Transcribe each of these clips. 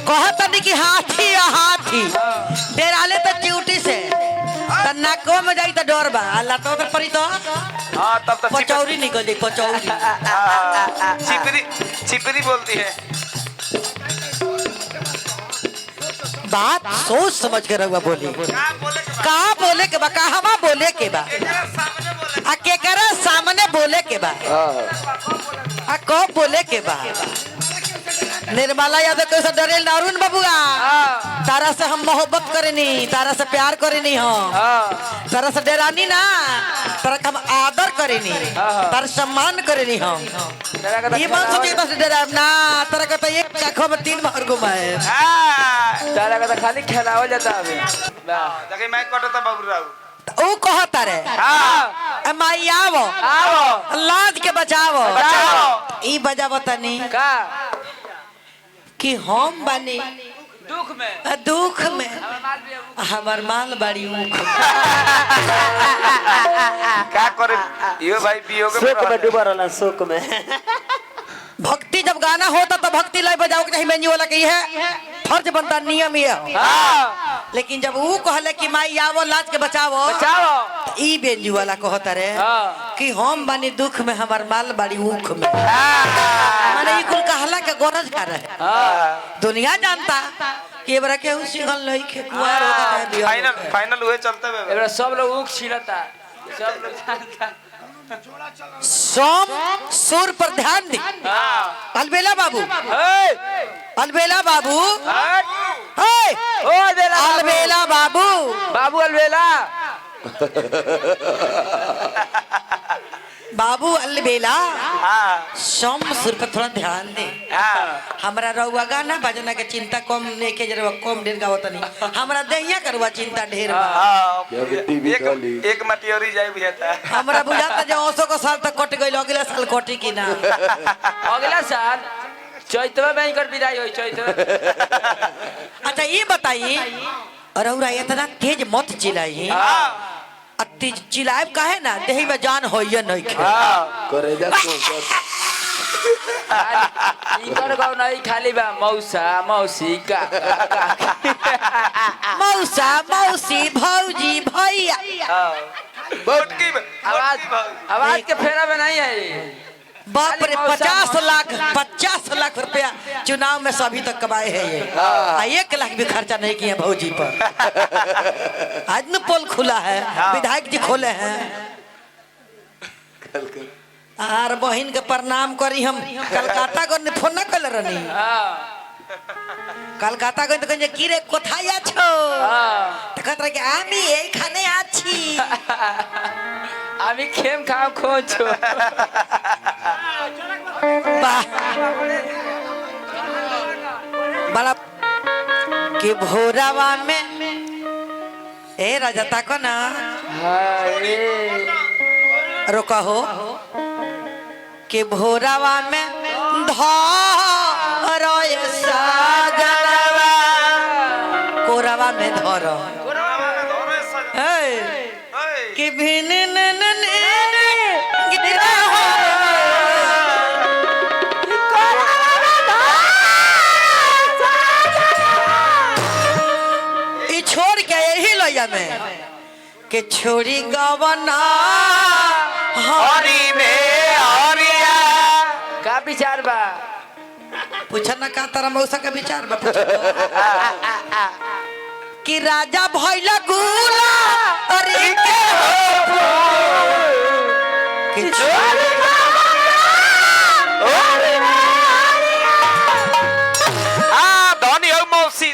कहतनी कि हाथी या हाथी डेराले तो च्यूटी से त नाको में जाई तो डर बा अल्लाह तो परी तो हां तब तो कचौरी निकली कचौरी चिपरी चिपरी बोलती है। बात सोच समझ के रहुआ बोली कहाँ बोले के बा कहवा बोले के बा आ केकरा सामने बोले के बा आ कब बोले के बा। निर्मला यादव कैसे डरे नारुण बबुआ तारा से हम मोहब्बत करेनी तारा से प्यार करेनी हम तारा से डरानी ना तारा का हम आदर करेनी तारा सम्मान करेनी हम ये बात सोचिए बस डरा ना तारा का तो एक आंखों में 3 बार घुमाए तारा का तो खाली खेलावल जाता अभी जगह मैं कटता बाबू राव ओ कहता रे हां माई आवो आओ लाज के बचावो ई बजावो तनी का कि हम बनी दुख में हमार माल बाड़ी ऊख क्या करे यो भाई वियोग में डूबा रहला शोक में। भक्ति जब गाना होता तो भक्ति लय बजाओ के नहीं बेंजी वाला की है फर्ज बनता नियम ही है लेकिन जब वो कहले कि माई आवो लाज के बचावो बचाओ ई बेंजी वाला कहता रे कि हम बनी दुख में हमार माल बाड़ी ऊख में माने ई कुल कहला के गरज कर रहे दुनिया जानता कि एबरा केहू सिंगल नहीं खे कुआर होगा है बिया फाइनल फाइनल हुए चलते हुए एबरा सब लोग ऊख छिलता सब लोग जानता सोम सुर पर ध्यान दी अलबेला बाबू अलबेला बाबू अलबेला बाबू बाबू अलबेला बाबू अलबेला सोम सुर पर थोड़ा ध्यान दे हमरा रउआ गाना बजना के चिंता कम नहीं के जरा कम ढेर गावत नहीं हमरा देहिया करवा चिंता ढेर बा एक मटियोरी जाए बुझाता हमरा बुझाता जे 200 को साल तक कट गइल अगला साल कटी कि ना अगला साल चैतवा में कर विदाई होई चैतवा। अच्छा ये बताइए रउरा इतना तेज मत चिल्लाई अति चिल्लाए काहे ना देही में जान होइए नहीं खे करे जा इनकर गाँव नहीं खाली बा मौसा मौसी का मौसा मौसी भौजी भैया बोटकी आवाज के फेरा में नहीं है बाप रे 50 लाख रुपया चुनाव में सभी तक कमाए हैं ये 1 लाख भी खर्चा नहीं किए भौजी पर आज न पोल खुला है विधायक जी खोले हैं आर बहन के प्रणाम करी हम कलकत्ता को फोन न कर रही कलकत्ता को तो कहे की रे कोথায় আছো तो कहत रहे कि আমি এইখানে আছি আমি खेम खाओ खोजो बड़ा के भोरावा में ए राजता को ना रोका हो के भोरावा में धरो सागरवा कोरावा में धरो कि भिन छोड़ के यही लोया में के छोड़ी गवना हरी में हरिया का विचार बा पूछा ना का तारा मौसा का विचार बा कि राजा भइला गुला अरे के हो कि छोड़ी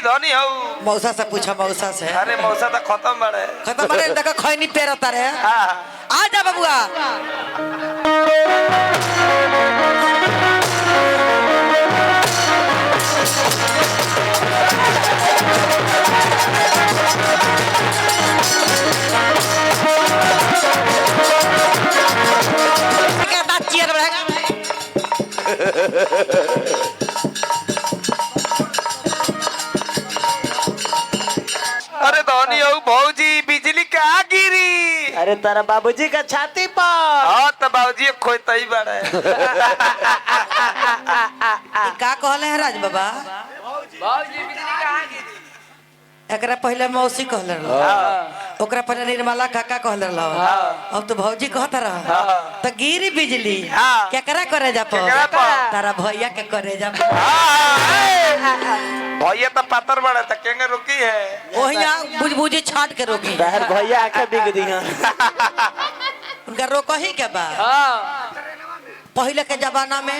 धनी हो मौसा से पूछा मौसा से अरे मौसा तो खत्म बड़े खत्म बड़े देखा खैनी पेरता रे आ जा बबुआ अरे धनी हो भौजी बिजली का गिरी अरे तारा बाबूजी का छाती पर हाँ तो बाबूजी खोता ही बड़ा है का कहले है राज बाबा भौजी बिजली कहाँ गिरी एकरा पहले मौसी कहले रहो, ओकरा पहले निर्मला काका कहले रहो, अब तो भौजी कहता रहा तो गिरी बिजली केकरा करे जा केकरा पर? तारा भैया के करे जा भैया तो पातर बड़ा था केंगे रुकी है ओहिया बुझ बुझी छाट के रोकी बाहर भैया आके बिक दी हैं उनका रोको ही के बा पहले के जमाना में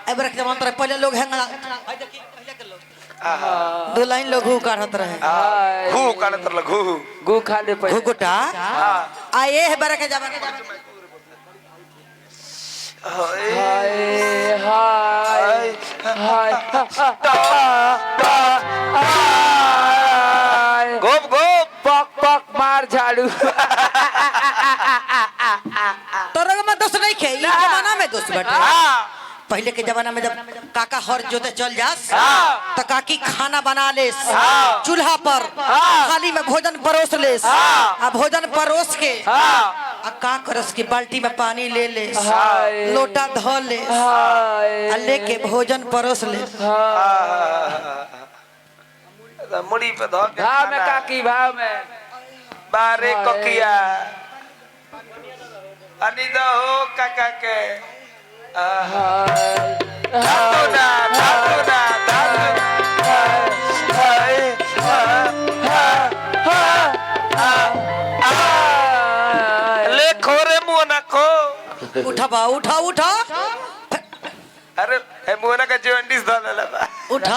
एबर के जमाना में पहले लोग हैंगला पहले के लोग दुल्हन लोग घू काढ़त रहे घू काने तर घू गु खा ले पहले घुघुटा आ ये है बरे के जमाना हाय हाय हाय गोप गोप पक पक मार झाड़ू तोरा में दोस्त नहीं खे ई जमाना में दोस्त बैठे पहले के जमाना में जब काका हर जोते चल जास तो काकी खाना बना लेस चूल्हा पर थाली में भोजन परोस लेस आ भोजन परोस के आ का करस की बाल्टी में पानी ले लेस लोटा धो लेस आ लेके भोजन परोस लेस मुड़ी पे धो के भाव में काकी भाव में बारे कोकिया अनिदा हो काका के धातुना धातुना ले खोरे मुना को उठा बा उठा उठा अरे हे मुना का जॉन्डिस धोले लबा उठा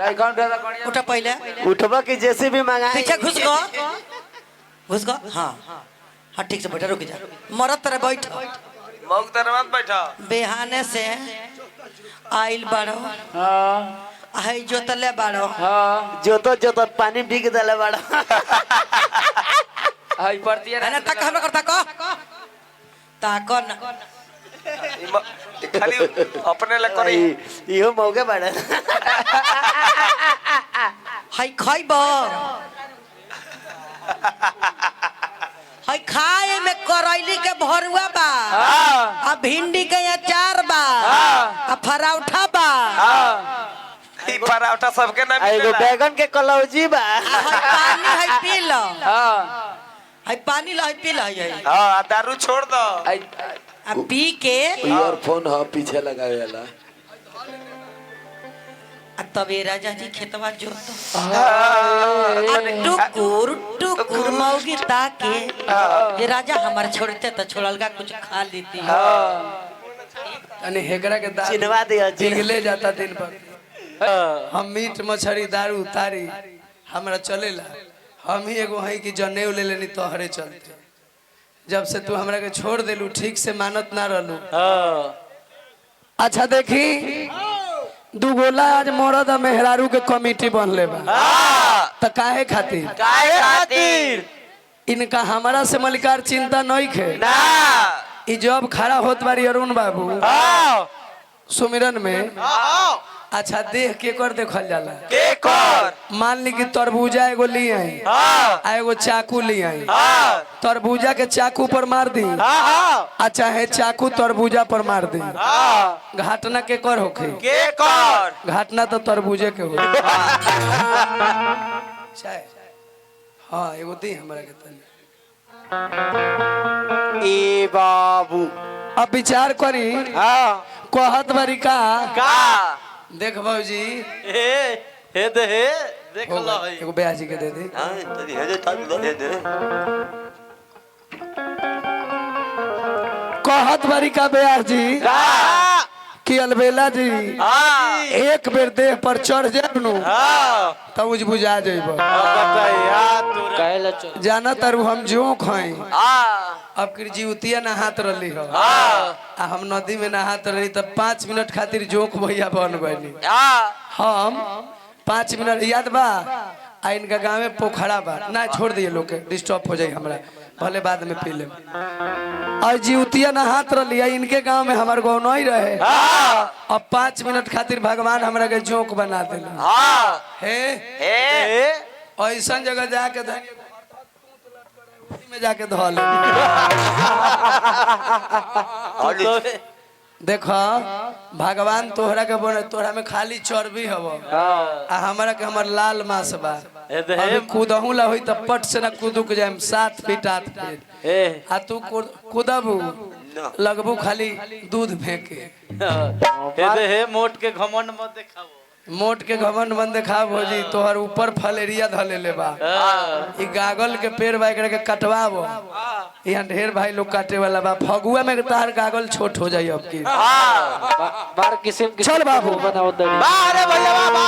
नहीं कौन दादा कौन उठा पहले उठवा की जैसे भी मंगाए पीछे घुस गो हाँ हाँ ठीक से बैठा रुक जा मरद तरह बैठ मौक तर मत बैठा बेहाने से आइल बाड़ो हाँ आई जोतले बाड़ो हाँ जोतो जोतो पानी बिक दले बड़ा हाय पड़ती है है तक हम करता को ताको न खाली अपने ले करे इहो मौके बड़ा हाय खाइबो हाय खाए में करैली के भरुआ बा आ भिंडी के अचार बा आ फरौठा बा ई पराठा सबके ना एगो मिलेला बैगन के कलौजी बा हाय पानी हाय पी लो हाँ हाय पानी लो हाय पी लो हाय हां दारू छोड़ दो आ पी के ईयरफोन ह पीछे लगावे वाला तबे राजा जी खेतवा जोत टुकुर टुकुर मौगी ताके ये राजा हमारे छोड़ते तो छोड़लगा कुछ खा लेती है यानी हेकरा के दारू चिनवा दिया पिघले जाता दिन भर हम मीट मछली दारू उतारी हमरा चलेला हम ही एगो है कि जनेऊ ले लेनी तोहरे चलते जब से तू हमरा के छोड़ देलू ठीक से मानत ना रहलू अच्छा देखी दू गोला आज मरद आ मेहरारू के कमेटी बनले बा त काहे खातिर इनका हमारा से मलिकार चिंता नहीं खे ई जब खड़ा होत बारी अरुण बाबू सुमिरन में अच्छा देख के कर देखल जाला के कर मान ली कि तरबूजा एगो ली आई आ एगो चाकू ली आई तरबूजा के चाकू पर मार दी आ चाहे चाकू तरबूजा पर मार दी घटना के कर होखे के कर घटना तो तरबूजे के हो चाहे हाँ एगो दी हमरा के तनी ए बाबू अब विचार करी कहत बारी का देख बाबूजी हे दे हे देख हो लो गई। एगो ब्याह जी के दे दी हां तनी हे दे कहत बारी का ब्याह जी कि अलबेला जी एक बेर देह पर चढ़ जाबनु तब उज बुझा जइबो कहला जाना तारू हम जोक हई अब कर जीवतिया नहात रही हो आ हम नदी में नहात रही तब 5 मिनट खातिर जोक भैया बन बनी हम 5 मिनट याद बा आ इनका गाँव में पोखरा बा ना छोड़ दिए लोग के डिस्टर्ब हो जाए हमरा भले बाद में पी ले और जीवतिया नहात रही इनके गांव में हमारे गाँव नहीं रहे अब 5 मिनट खातिर भगवान हमरा के जोक बना दिला हे ऐसा जगह जाके में जाके धो ले देखो भगवान तोहरा के बने तोहरा में खाली चर्बी हव आ हमरा के हमर लाल मांस बा अभी कूदहू ला होई त पट से ना कूदुक जाम 7 फीट 8 फीट आ तू कूदबू लगबू खाली दूध फेंके हे मोट के घमंड मत दिखाओ मोट के घमंड बंद देखा भौजी तोहर ऊपर फलेरिया धले ले बा ई गागल के पेड़ बा एकरा के कटवाबो यहाँ ढेर भाई लोग काटे वाला बा फगुआ में तार गागल छोट हो जाई अब की बार किस्म चल बाबू बनाओ बारे भैया बाबा